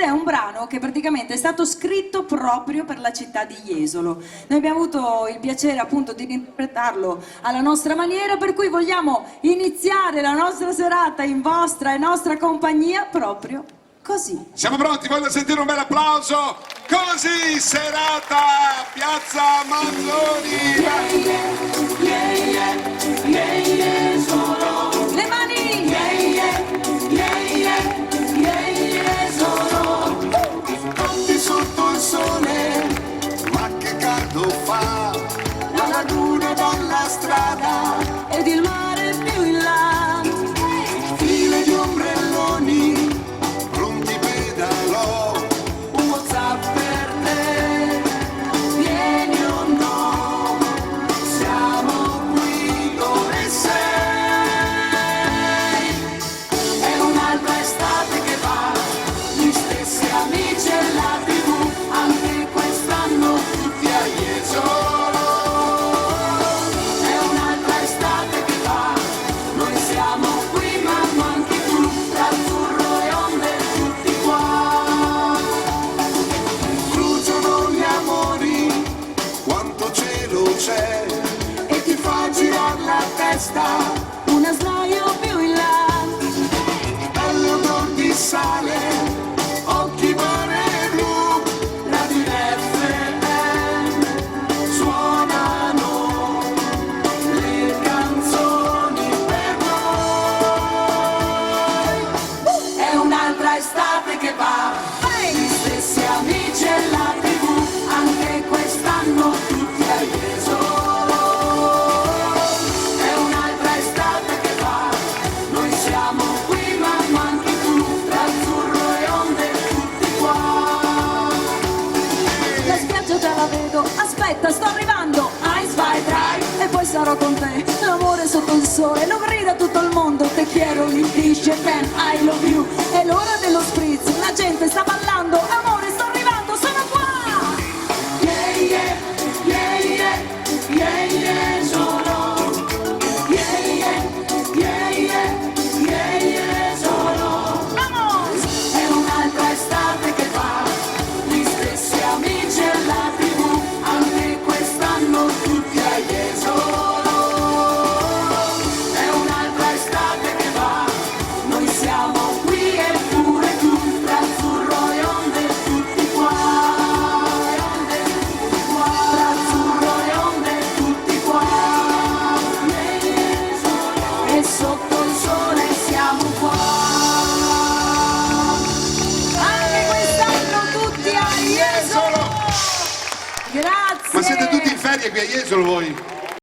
è un brano che praticamente è stato scritto proprio per la città di Jesolo. Noi abbiamo avuto il piacere appunto di interpretarlo alla nostra maniera, per cui vogliamo iniziare la nostra serata in vostra e nostra compagnia proprio così. Siamo pronti? Voglio sentire un bel applauso. Così, serata Piazza Manzoni. Le mani! Notti sotto il sole, ma che caldo fa. La laguna dalla strada Ed il mare più in là. file di ombrelloni, pronti pedalò. Un WhatsApp per te, vieni o no, siamo qui dove sei. È un'altra estate che va, gli stessi amici e la TV, anche quest'anno tutti a Jesolo. È un'altra estate che va, noi siamo qui ma manchi tu, l'azzurro e onde tutti qua. Bruciano gli amori, quanto cielo c'è, E ti fa girare la testa, una slaio più in là. bello odor di sale, occhi mare blu, Radio FM suonano le canzoni per noi. È un'altra estate che va, gli stessi amici e la TV, anche quest'anno tutti a Jesolo. È un'altra estate che va, noi siamo qui ma manchi tu, l'azzurro e onde tutti qua. La spiaggia già la vedo, aspetta sto arrivando, Eins, zwei, drei, e poi sarò con te, l'amore sotto il sole, lo grida tutto il mondo, te quiero, gli dice Japan, I love you, è l'ora dello spritz, la gente sta ballando, amore sto arrivando, sono qua! Yeah, yeah, yeah, yeah, yeah, yeah, solo, yeah, yeah, yeah, yeah, yeah, yeah, solo, vamos! È un'altra estate che va, gli stessi amici e la TV, anche quest'anno tutti a Jesolo. È un'altra estate che va, noi siamo qui e pure tu, l'azzurro e onde tutti qua, onde tutti qua, l'azzurro e onde tutti qua, e sotto il sole siamo qua. Anche quest'anno tutti a Jesolo. Grazie. ma siete tutti in ferie qui a Jesolo voi?